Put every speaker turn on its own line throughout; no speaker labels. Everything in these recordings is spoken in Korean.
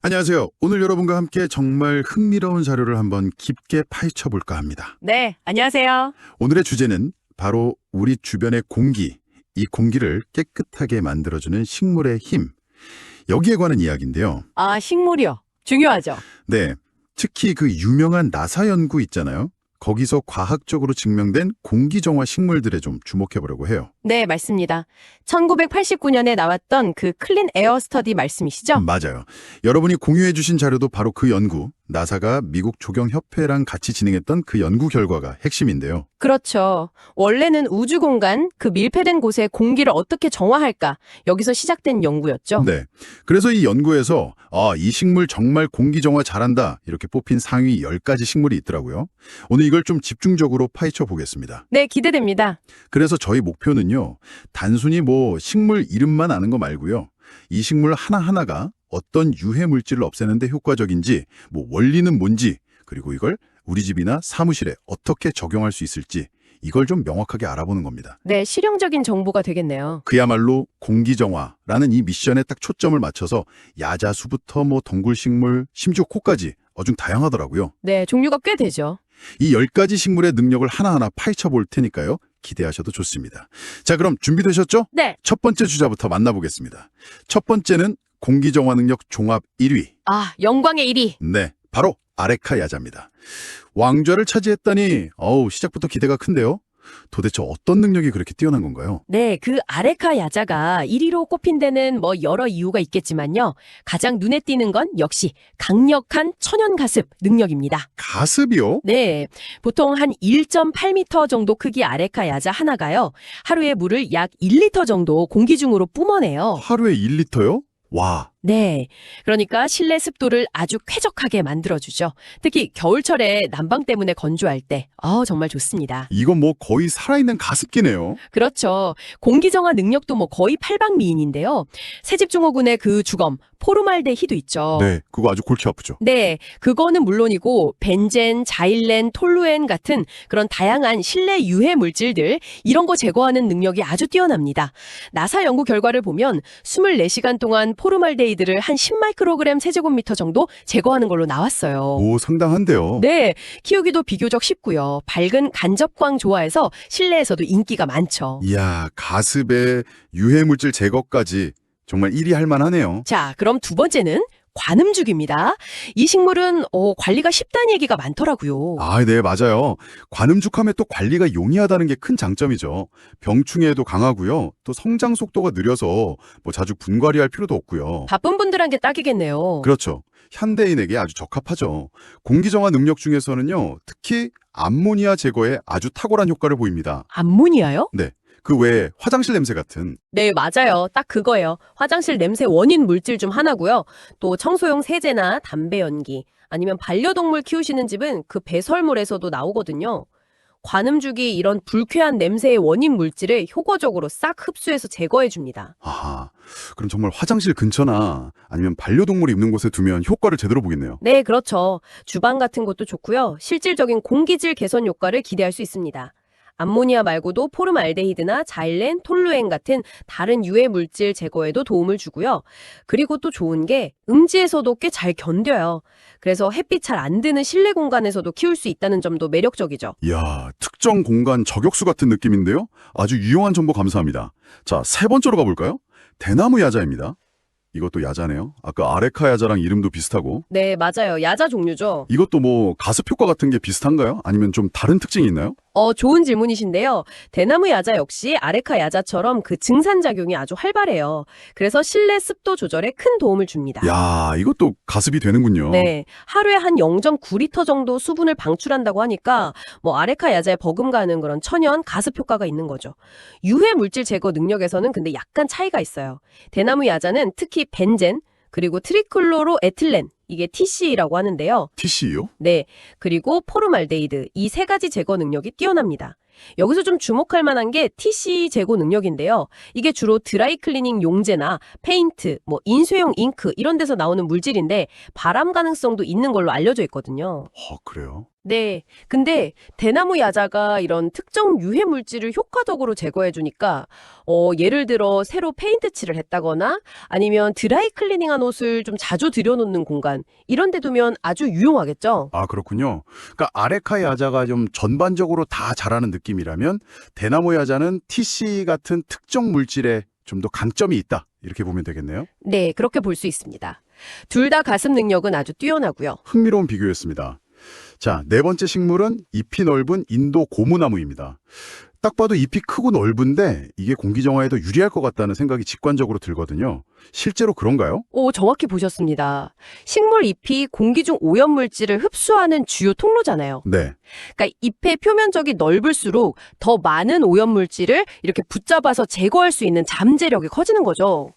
안녕하세요. 오늘 여러분과 함께 정말 흥미로운 자료를 한번 깊게 파헤쳐 볼까 합니다.
네, 안녕하세요.
오늘의 주제는 바로 우리 주변의 공기, 이 공기를 깨끗하게 만들어주는 식물의 힘. 여기에 관한 이야기인데요.
아, 식물이요. 중요하죠.
네, 특히 그 유명한 나사 연구 있잖아요. 거기서 과학적으로 증명된 공기정화 식물들에 좀 주목해 보려고 해요.
네, 맞습니다. 1989년에 나왔던 그 클린 에어 스터디 말씀이시죠?
맞아요. 여러분이 공유해 주신 자료도 바로 그 연구, 나사가 미국 조경협회랑 같이 진행했던 그 연구 결과가 핵심인데요.
그렇죠. 원래는 우주 공간, 그 밀폐된 곳에 공기를 어떻게 정화할까? 여기서 시작된 연구였죠.
네. 그래서 이 연구에서 이 식물 정말 공기정화 잘한다 이렇게 뽑힌 상위 10가지 식물이 있더라고요. 오늘 이걸 좀 집중적으로 파헤쳐 보겠습니다.
네, 기대됩니다.
그래서 저희 목표는요. 단순히 식물 이름만 아는 거 말고요. 이 식물 하나하나가 어떤 유해 물질을 없애는데 효과적인지, 원리는 뭔지, 그리고 이걸 우리 집이나 사무실에 어떻게 적용할 수 있을지 이걸 좀 명확하게 알아보는 겁니다.
네, 실용적인 정보가 되겠네요.
그야말로 공기정화라는 이 미션에 딱 초점을 맞춰서 야자수부터 덩굴식물, 심지어 코까지 좀 다양하더라고요.
네, 종류가 꽤 되죠.
이 10가지 식물의 능력을 하나하나 파헤쳐 볼 테니까요. 기대하셔도 좋습니다. 자, 그럼 준비되셨죠?
네.
첫 번째 주자부터 만나보겠습니다. 첫 번째는 공기정화 능력 종합 1위.
아, 영광의 1위.
네, 바로 아레카 야자입니다. 왕좌를 차지했다니 시작부터 기대가 큰데요. 도대체 어떤 능력이 그렇게 뛰어난 건가요?
네, 그 아레카 야자가 1위로 꼽힌 데는 여러 이유가 있겠지만요. 가장 눈에 띄는 건 역시 강력한 천연 가습 능력입니다.
가습이요?
네, 보통 한 1.8m 정도 크기 아레카 야자 하나가요. 하루에 물을 약 1리터 정도 공기 중으로 뿜어내요.
하루에 1리터요? 와,
네, 그러니까 실내 습도를 아주 쾌적하게 만들어주죠. 특히 겨울철에 난방 때문에 건조할 때 정말 좋습니다.
이건 거의 살아있는 가습기네요.
그렇죠. 공기정화 능력도 거의 팔방미인인데요. 새집중후군의 그 주검 포르말데히드 있죠.
네, 그거 아주 골치 아프죠.
네, 그거는 물론이고 벤젠, 자일렌, 톨루엔 같은 그런 다양한 실내 유해 물질들 이런 거 제거하는 능력이 아주 뛰어납니다. 나사 연구 결과를 보면 24시간 동안 포르말데히드를 한 10마이크로그램 세제곱미터 정도 제거하는 걸로 나왔어요.
오, 상당한데요.
네, 키우기도 비교적 쉽고요. 밝은 간접광 좋아해서 실내에서도 인기가 많죠.
이야, 가습에 유해물질 제거까지 정말 1위 할 만하네요.
자, 그럼 두 번째는 관음죽입니다. 이 식물은 관리가 쉽다는 얘기가 많더라고요.
아, 네, 맞아요. 관음죽하면 또 관리가 용이하다는 게 큰 장점이죠. 병충해에도 강하고요. 또 성장 속도가 느려서 자주 분갈이할 필요도 없고요.
바쁜 분들한테 딱이겠네요.
그렇죠. 현대인에게 아주 적합하죠. 공기정화 능력 중에서는요. 특히 암모니아 제거에 아주 탁월한 효과를 보입니다.
암모니아요?
네. 그 외에 화장실 냄새 같은
네, 맞아요. 딱 그거예요. 화장실 냄새 원인 물질 중 하나고요. 또 청소용 세제나 담배 연기, 아니면 반려동물 키우시는 집은 그 배설물에서도 나오거든요. 관음죽이 이런 불쾌한 냄새의 원인 물질을 효과적으로 싹 흡수해서 제거해 줍니다.
아하, 그럼 정말 화장실 근처나 아니면 반려동물이 있는 곳에 두면 효과를 제대로 보겠네요.
네, 그렇죠. 주방 같은 것도 좋고요. 실질적인 공기질 개선 효과를 기대할 수 있습니다. 암모니아 말고도 포름알데히드나 자일렌, 톨루엔 같은 다른 유해 물질 제거에도 도움을 주고요. 그리고 또 좋은 게 음지에서도 꽤 잘 견뎌요. 그래서 햇빛 잘 안 드는 실내 공간에서도 키울 수 있다는 점도 매력적이죠.
이야, 특정 공간 저격수 같은 느낌인데요? 아주 유용한 정보 감사합니다. 자, 세 번째로 가볼까요? 대나무 야자입니다. 이것도 야자네요. 아까 아레카 야자랑 이름도 비슷하고.
네, 맞아요. 야자 종류죠.
이것도 가습 효과 같은 게 비슷한가요? 아니면 좀 다른 특징이 있나요?
좋은 질문이신데요. 대나무 야자 역시 아레카 야자처럼 그 증산작용이 아주 활발해요. 그래서 실내 습도 조절에 큰 도움을 줍니다.
야, 이것도 가습이 되는군요.
네, 하루에 한 0.9리터 정도 수분을 방출한다고 하니까 아레카 야자에 버금가는 그런 천연 가습 효과가 있는 거죠. 유해 물질 제거 능력에서는 근데 약간 차이가 있어요. 대나무 야자는 특히 벤젠, 그리고 트리클로로 에틸렌, 이게 TC라고 하는데요.
TC요?
네, 그리고 포름알데히드, 이 세 가지 제거 능력이 뛰어납니다. 여기서 좀 주목할 만한 게 TC 제거 능력인데요. 이게 주로 드라이 클리닝 용제나 페인트, 인쇄용 잉크 이런 데서 나오는 물질인데 발암 가능성도 있는 걸로 알려져 있거든요.
그래요?
네. 근데 대나무 야자가 이런 특정 유해 물질을 효과적으로 제거해 주니까 예를 들어 새로 페인트 칠을 했다거나 아니면 드라이 클리닝한 옷을 좀 자주 들여놓는 공간 이런 데 두면 아주 유용하겠죠.
아, 그렇군요. 그러니까 아레카 야자가 좀 전반적으로 다 잘하는 느낌이라면 대나무 야자는 TC 같은 특정 물질에 좀 더 강점이 있다. 이렇게 보면 되겠네요.
네, 그렇게 볼 수 있습니다. 둘 다 가습 능력은 아주 뛰어나고요.
흥미로운 비교였습니다. 자, 네 번째 식물은 잎이 넓은 인도 고무나무입니다. 딱 봐도 잎이 크고 넓은데 이게 공기 정화에도 유리할 것 같다는 생각이 직관적으로 들거든요. 실제로 그런가요?
오, 정확히 보셨습니다. 식물 잎이 공기 중 오염물질을 흡수하는 주요 통로잖아요.
네.
그러니까 잎의 표면적이 넓을수록 더 많은 오염물질을 이렇게 붙잡아서 제거할 수 있는 잠재력이 커지는 거죠.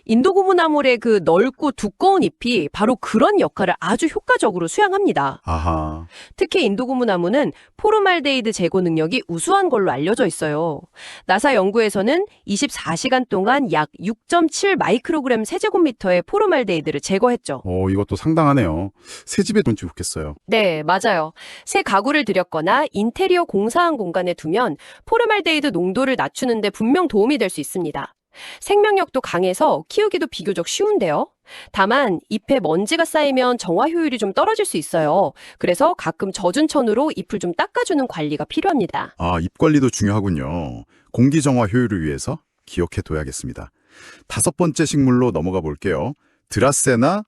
인도고무나물의 그 넓고 두꺼운 잎이 바로 그런 역할을 아주 효과적으로 수행합니다.
아하.
특히 인도고무나무는 포르말데히드 제거 능력이 우수한 걸로 알려져 있어요. 나사 연구에서는 24시간 동안 약 6.7 마이크로그램 세제곱미터의 포르말데히드를 제거했죠.
이것도 상당하네요. 새 집에 돈지 좋겠어요.
네, 맞아요. 새 가구를 들였거나 인테리어 공사한 공간에 두면 포르말데히드 농도를 낮추는데 분명 도움이 될 수 있습니다. 생명력도 강해서 키우기도 비교적 쉬운데요. 다만 잎에 먼지가 쌓이면 정화 효율이 좀 떨어질 수 있어요. 그래서 가끔 젖은 천으로 잎을 좀 닦아주는 관리가 필요합니다.
아, 잎 관리도 중요하군요. 공기 정화 효율을 위해서 기억해 둬야겠습니다. 다섯 번째 식물로 넘어가 볼게요. 드라세나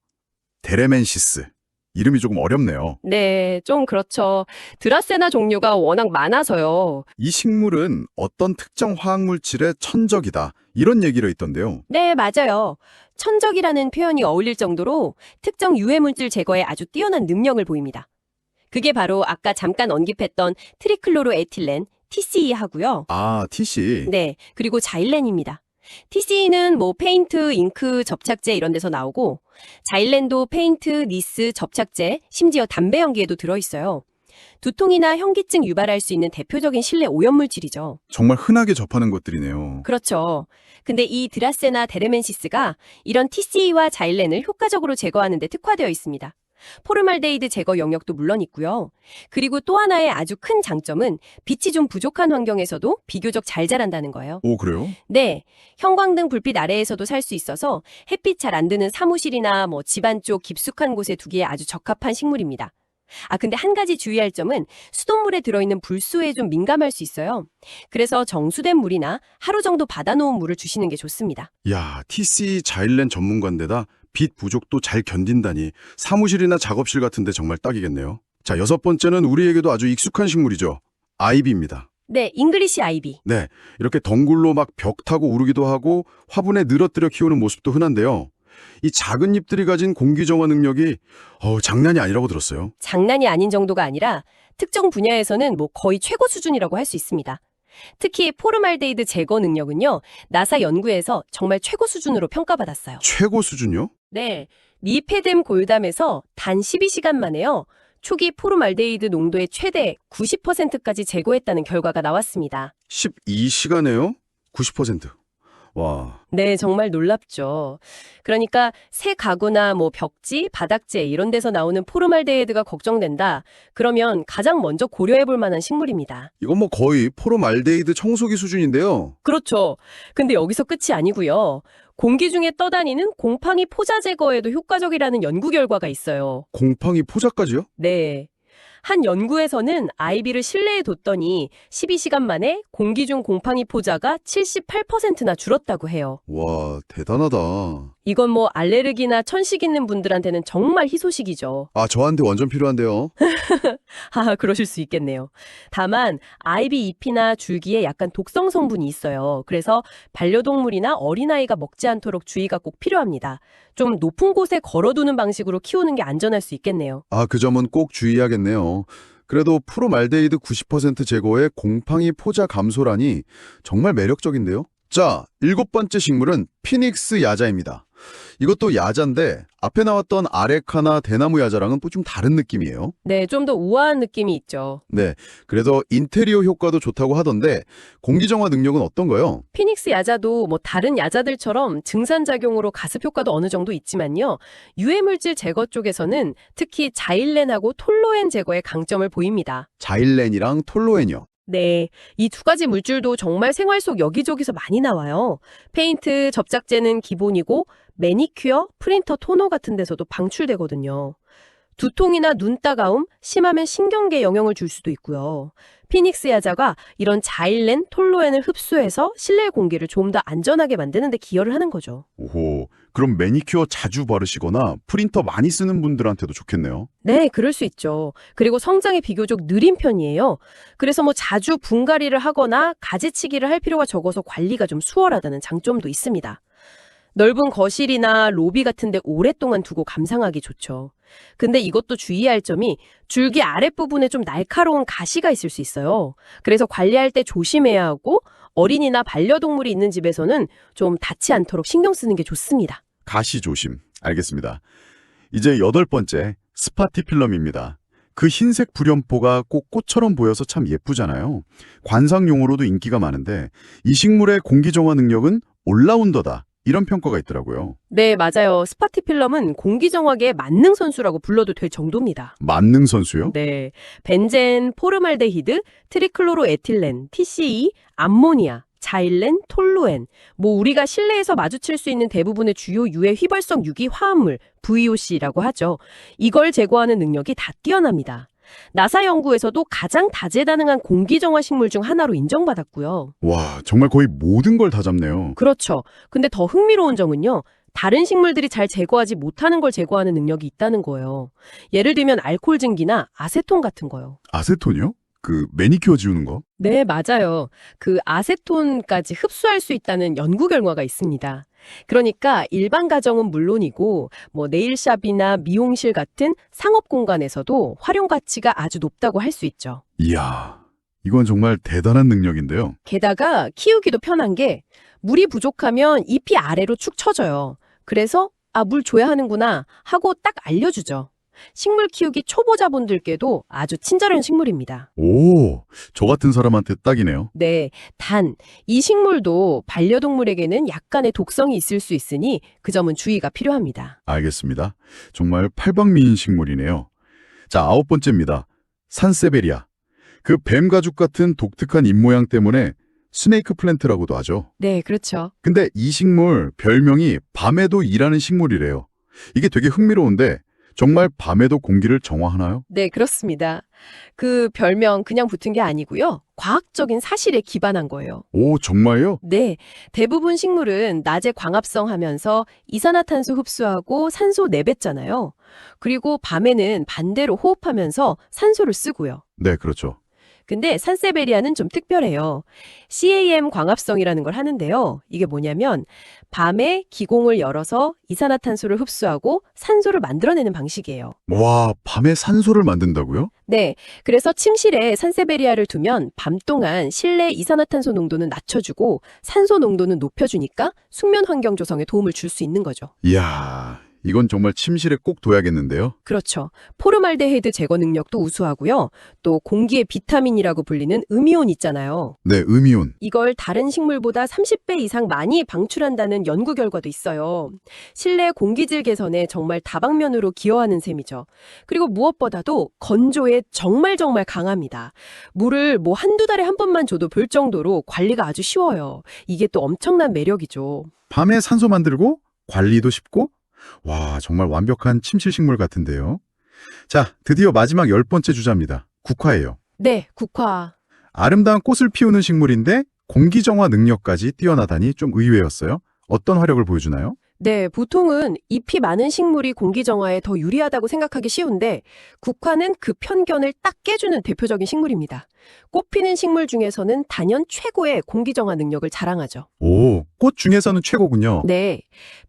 데레멘시스. 이름이 조금 어렵네요.
네, 좀 그렇죠. 드라세나 종류가 워낙 많아서요.
이 식물은 어떤 특정 화학물질의 천적이다. 이런 얘기를 있던데요.
네, 맞아요. 천적이라는 표현이 어울릴 정도로 특정 유해물질 제거에 아주 뛰어난 능력을 보입니다. 그게 바로 아까 잠깐 언급했던 트리클로로에틸렌, TCE 하고요.
아, TC.
네, 그리고 자일렌입니다. TCE는 페인트, 잉크, 접착제 이런 데서 나오고 자일렌도 페인트, 니스, 접착제, 심지어 담배 연기에도 들어있어요. 두통이나 현기증 유발할 수 있는 대표적인 실내 오염물질이죠.
정말 흔하게 접하는 것들이네요.
그렇죠. 근데 이 드라세나 데르멘시스가 이런 TCE와 자일렌을 효과적으로 제거하는 데 특화되어 있습니다. 포르말데히드 제거 영역도 물론 있고요. 그리고 또 하나의 아주 큰 장점은 빛이 좀 부족한 환경에서도 비교적 잘 자란다는 거예요.
오, 그래요?
네, 형광등 불빛 아래에서도 살 수 있어서 햇빛 잘 안 드는 사무실이나 집안 쪽 깊숙한 곳에 두기에 아주 적합한 식물입니다. 근데 한 가지 주의할 점은 수돗물에 들어있는 불소에 좀 민감할 수 있어요. 그래서 정수된 물이나 하루 정도 받아놓은 물을 주시는 게 좋습니다.
야, TC 자일렌 전문가인데다 빛 부족도 잘 견딘다니 사무실이나 작업실 같은데 정말 딱이겠네요. 자, 여섯 번째는 우리에게도 아주 익숙한 식물이죠. 아이비입니다.
네, 잉글리시 아이비.
네, 이렇게 덩굴로 막 벽 타고 오르기도 하고 화분에 늘어뜨려 키우는 모습도 흔한데요. 이 작은 잎들이 가진 공기 정화 능력이 장난이 아니라고 들었어요.
장난이 아닌 정도가 아니라 특정 분야에서는 거의 최고 수준이라고 할 수 있습니다. 특히 포르말데히드 제거 능력은요, 나사 연구에서 정말 최고 수준으로 평가받았어요.
최고 수준이요?
네, 리페뎀 골담에서 단 12시간 만에요, 초기 포르말데히드 농도의 최대 90%까지 제거했다는 결과가 나왔습니다.
12시간에요? 90%. 와.
네, 정말 놀랍죠. 그러니까 새 가구나 벽지, 바닥재 이런 데서 나오는 포르말데히드가 걱정된다. 그러면 가장 먼저 고려해 볼 만한 식물입니다.
이건 거의 포르말데히드 청소기 수준인데요.
그렇죠. 근데 여기서 끝이 아니고요. 공기 중에 떠다니는 곰팡이 포자 제거에도 효과적이라는 연구 결과가 있어요.
곰팡이 포자까지요?
네. 한 연구에서는 아이비를 실내에 뒀더니 12시간 만에 공기 중 곰팡이 포자가 78%나 줄었다고 해요.
와, 대단하다.
이건 알레르기나 천식 있는 분들한테는 정말 희소식이죠.
아, 저한테 완전 필요한데요.
그러실 수 있겠네요. 다만 아이비 잎이나 줄기에 약간 독성 성분이 있어요. 그래서 반려동물이나 어린아이가 먹지 않도록 주의가 꼭 필요합니다. 좀 높은 곳에 걸어두는 방식으로 키우는 게 안전할 수 있겠네요.
아, 그 점은 꼭 주의해야겠네요. 그래도 포르말데히드 90% 제거에 곰팡이 포자 감소라니 정말 매력적인데요. 자, 일곱 번째 식물은 피닉스 야자입니다. 이것도 야자인데 앞에 나왔던 아레카나 대나무 야자랑은 또 좀 다른 느낌이에요.
네, 좀 더 우아한 느낌이 있죠.
네, 그래서 인테리어 효과도 좋다고 하던데 공기정화 능력은 어떤가요?
피닉스 야자도 뭐 다른 야자들처럼 증산작용으로 가습 효과도 어느 정도 있지만요. 유해물질 제거 쪽에서는 특히 자일렌하고 톨로엔 제거에 강점을 보입니다.
자일렌이랑 톨로엔이요.
네, 이 두 가지 물질도 정말 생활 속 여기저기서 많이 나와요. 페인트, 접착제는 기본이고 매니큐어, 프린터, 토너 같은 데서도 방출되거든요. 두통이나 눈 따가움, 심하면 신경계에 영향을 줄 수도 있고요. 피닉스 야자가 이런 자일렌, 톨로엔을 흡수해서 실내 공기를 좀 더 안전하게 만드는 데 기여를 하는 거죠.
오호, 그럼 매니큐어 자주 바르시거나 프린터 많이 쓰는 분들한테도 좋겠네요.
네, 그럴 수 있죠. 그리고 성장이 비교적 느린 편이에요. 그래서 뭐 자주 분갈이를 하거나 가지치기를 할 필요가 적어서 관리가 좀 수월하다는 장점도 있습니다. 넓은 거실이나 로비 같은 데 오랫동안 두고 감상하기 좋죠. 근데 이것도 주의할 점이 줄기 아랫부분에 좀 날카로운 가시가 있을 수 있어요. 그래서 관리할 때 조심해야 하고 어린이나 반려동물이 있는 집에서는 좀 닿지 않도록 신경 쓰는 게 좋습니다.
가시 조심. 알겠습니다. 이제 8번째, 스파티필럼입니다. 그 흰색 불연포가 꼭 꽃처럼 보여서 참 예쁘잖아요. 관상용으로도 인기가 많은데 이 식물의 공기정화 능력은 올라운더다. 이런 평가가 있더라고요.
네, 맞아요. 스파티필럼은 공기정화계의 만능 선수라고 불러도 될 정도입니다.
만능 선수요?
네, 벤젠, 포름알데히드, 트리클로로에틸렌, TCE, 암모니아, 자일렌, 톨루엔, 뭐 우리가 실내에서 마주칠 수 있는 대부분의 주요 유해 휘발성 유기 화합물, VOC라고 하죠. 이걸 제거하는 능력이 다 뛰어납니다. 나사 연구에서도 가장 다재다능한 공기정화 식물 중 하나로 인정받았고요.
와, 정말 거의 모든 걸 다 잡네요.
그렇죠. 근데 더 흥미로운 점은요. 다른 식물들이 잘 제거하지 못하는 걸 제거하는 능력이 있다는 거예요. 예를 들면 알코올 증기나 아세톤 같은 거요.
아세톤이요? 그 매니큐어 지우는 거?
네, 맞아요. 그 아세톤까지 흡수할 수 있다는 연구 결과가 있습니다. 그러니까 일반 가정은 물론이고 뭐 네일샵이나 미용실 같은 상업 공간에서도 활용 가치가 아주 높다고 할 수 있죠.
이야, 이건 정말 대단한 능력인데요.
게다가 키우기도 편한 게 물이 부족하면 잎이 아래로 축 처져요. 그래서 물 줘야 하는구나 하고 딱 알려주죠. 식물 키우기 초보자분들께도 아주 친절한 식물입니다.
오, 저 같은 사람한테 딱이네요.
네, 단, 이 식물도 반려동물에게는 약간의 독성이 있을 수 있으니 그 점은 주의가 필요합니다.
알겠습니다. 정말 팔방미인 식물이네요. 자, 9번째입니다. 산세베리아. 그 뱀 가죽 같은 독특한 잎 모양 때문에 스네이크 플랜트라고도 하죠.
네, 그렇죠.
근데 이 식물 별명이 밤에도 일하는 식물이래요. 이게 되게 흥미로운데 정말 밤에도 공기를 정화하나요?
네, 그렇습니다. 그 별명 그냥 붙은 게 아니고요. 과학적인 사실에 기반한 거예요.
오, 정말요?
네, 대부분 식물은 낮에 광합성 하면서 이산화탄소 흡수하고 산소 내뱉잖아요. 그리고 밤에는 반대로 호흡하면서 산소를 쓰고요.
네, 그렇죠.
근데 산세베리아는 좀 특별해요. CAM 광합성이라는 걸 하는데요. 이게 뭐냐면 밤에 기공을 열어서 이산화탄소를 흡수하고 산소를 만들어내는 방식이에요.
와, 밤에 산소를 만든다고요?
네, 그래서 침실에 산세베리아를 두면 밤 동안 실내 이산화탄소 농도는 낮춰주고 산소 농도는 높여주니까 숙면 환경 조성에 도움을 줄 수 있는 거죠.
이야, 이건 정말 침실에 꼭 둬야겠는데요?
그렇죠. 포름알데히드 제거 능력도 우수하고요. 또 공기의 비타민이라고 불리는 음이온 있잖아요.
네, 음이온.
이걸 다른 식물보다 30배 이상 많이 방출한다는 연구 결과도 있어요. 실내 공기질 개선에 정말 다방면으로 기여하는 셈이죠. 그리고 무엇보다도 건조에 정말 강합니다. 물을 뭐 한두 달에 한 번만 줘도 볼 정도로 관리가 아주 쉬워요. 이게 또 엄청난 매력이죠.
밤에 산소 만들고 관리도 쉽고 와, 정말 완벽한 침실 식물 같은데요. 자, 드디어 마지막 10번째 주자입니다. 국화예요.
네, 국화.
아름다운 꽃을 피우는 식물인데 공기정화 능력까지 뛰어나다니 좀 의외였어요. 어떤 화력을 보여주나요?
네, 보통은 잎이 많은 식물이 공기정화에 더 유리하다고 생각하기 쉬운데 국화는 그 편견을 딱 깨주는 대표적인 식물입니다. 꽃피는 식물 중에서는 단연 최고의 공기정화 능력을 자랑하죠.
오, 꽃 중에서는 최고군요.
네,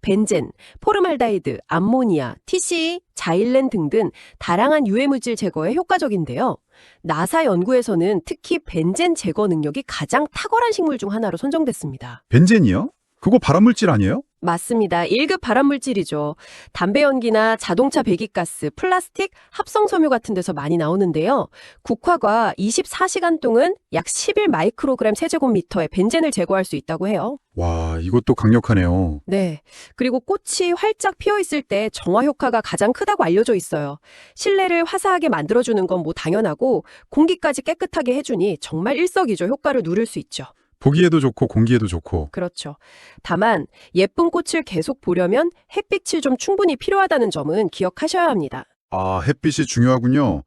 벤젠, 포름알데히드, 암모니아, TCE, 자일렌 등등 다양한 유해물질 제거에 효과적인데요. 나사 연구에서는 특히 벤젠 제거 능력이 가장 탁월한 식물 중 하나로 선정됐습니다.
벤젠이요? 그거 발암물질 아니에요?
맞습니다. 1급 발암물질이죠. 담배 연기나 자동차 배기가스, 플라스틱, 합성섬유 같은 데서 많이 나오는데요. 국화가 24시간 동안 약 11 마이크로그램 세제곱미터의 벤젠을 제거할 수 있다고 해요.
와, 이것도 강력하네요.
네. 그리고 꽃이 활짝 피어 있을 때 정화 효과가 가장 크다고 알려져 있어요. 실내를 화사하게 만들어주는 건 뭐 당연하고 공기까지 깨끗하게 해주니 정말 일석이조 효과를 누릴 수 있죠.
보기에도 좋고 공기에도 좋고.
그렇죠. 다만 예쁜 꽃을 계속 보려면 햇빛이 좀 충분히 필요하다는 점은 기억하셔야 합니다.
아, 햇빛이 중요하군요.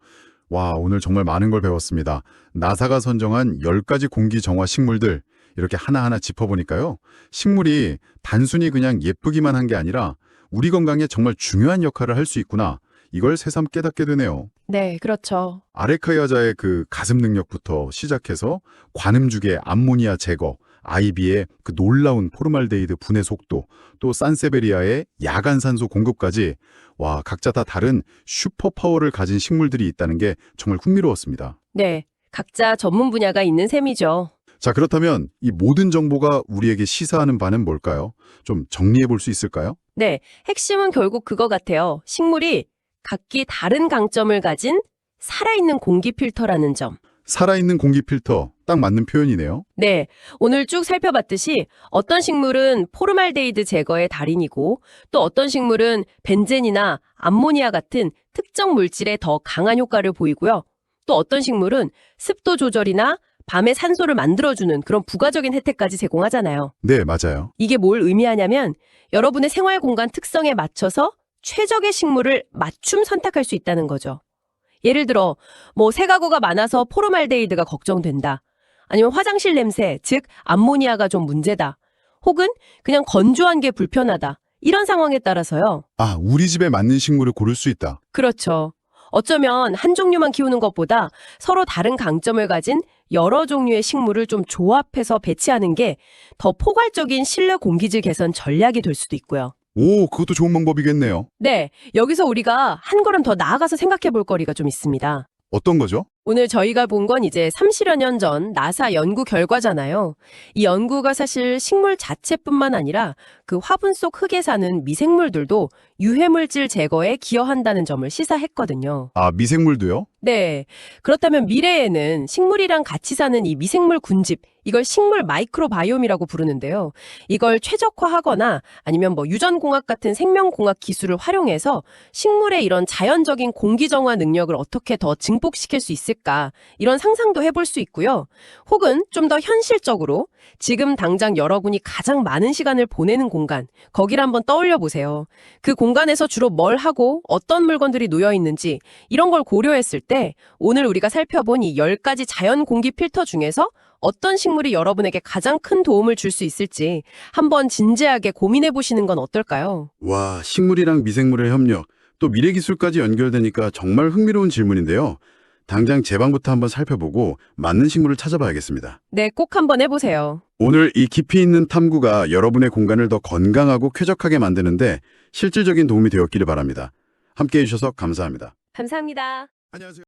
와, 오늘 정말 많은 걸 배웠습니다. 나사가 선정한 10가지 공기 정화 식물들 이렇게 하나하나 짚어보니까요. 식물이 단순히 그냥 예쁘기만 한 게 아니라 우리 건강에 정말 중요한 역할을 할 수 있구나. 이걸 새삼 깨닫게 되네요.
네, 그렇죠.
아레카야자의 그 가습 능력부터 시작해서 관음죽의 암모니아 제거, 아이비의 그 놀라운 포르말데히드 분해 속도, 또 산세베리아의 야간 산소 공급까지 와, 각자 다 다른 슈퍼파워를 가진 식물들이 있다는 게 정말 흥미로웠습니다.
네, 각자 전문 분야가 있는 셈이죠.
자, 그렇다면 이 모든 정보가 우리에게 시사하는 바는 뭘까요? 좀 정리해 볼 수 있을까요?
네, 핵심은 결국 그거 같아요. 식물이 각기 다른 강점을 가진 살아있는 공기 필터라는 점.
살아있는 공기 필터, 딱 맞는 표현이네요.
네, 오늘 쭉 살펴봤듯이 어떤 식물은 포르말데히드 제거의 달인이고 또 어떤 식물은 벤젠이나 암모니아 같은 특정 물질에 더 강한 효과를 보이고요. 또 어떤 식물은 습도 조절이나 밤에 산소를 만들어주는 그런 부가적인 혜택까지 제공하잖아요.
네, 맞아요.
이게 뭘 의미하냐면 여러분의 생활 공간 특성에 맞춰서 최적의 식물을 맞춤 선택할 수 있다는 거죠. 예를 들어 뭐 새가구가 많아서 포르말데히드가 걱정된다. 아니면 화장실 냄새, 즉 암모니아가 좀 문제다. 혹은 그냥 건조한 게 불편하다. 이런 상황에 따라서요.
아, 우리 집에 맞는 식물을 고를 수 있다.
그렇죠. 어쩌면 한 종류만 키우는 것보다 서로 다른 강점을 가진 여러 종류의 식물을 좀 조합해서 배치하는 게 더 포괄적인 실내 공기질 개선 전략이 될 수도 있고요.
오, 그것도 좋은 방법이겠네요.
네, 여기서 우리가 한 걸음 더 나아가서 생각해 볼 거리가 좀 있습니다.
어떤 거죠?
오늘 저희가 본 건 이제 30여 년 전 나사 연구 결과잖아요. 이 연구가 사실 식물 자체뿐만 아니라 그 화분 속 흙에 사는 미생물들도 유해물질 제거에 기여한다는 점을 시사했거든요.
아, 미생물도요?
네. 그렇다면 미래에는 식물이랑 같이 사는 이 미생물 군집, 이걸 식물 마이크로바이옴이라고 부르는데요. 이걸 최적화하거나 아니면 뭐 유전공학 같은 생명공학 기술을 활용해서 식물의 이런 자연적인 공기정화 능력을 어떻게 더 증폭시킬 수 있을까, 이런 상상도 해볼 수 있고요. 혹은 좀 더 현실적으로 지금 당장 여러분이 가장 많은 시간을 보내는 공간, 거기를 한번 떠올려 보세요. 그 공간에서 주로 뭘 하고 어떤 물건들이 놓여 있는지 이런 걸 고려했을 때 오늘 우리가 살펴본 이 10가지 자연 공기 필터 중에서 어떤 식물이 여러분에게 가장 큰 도움을 줄 수 있을지 한번 진지하게 고민해 보시는 건 어떨까요?
와, 식물이랑 미생물의 협력, 또 미래 기술까지 연결되니까 정말 흥미로운 질문인데요. 당장 제 방부터 한번 살펴보고 맞는 식물을 찾아봐야겠습니다.
네, 꼭 한번 해보세요.
오늘 이 깊이 있는 탐구가 여러분의 공간을 더 건강하고 쾌적하게 만드는데 실질적인 도움이 되었기를 바랍니다. 함께해 주셔서 감사합니다.
감사합니다.
안녕하세요.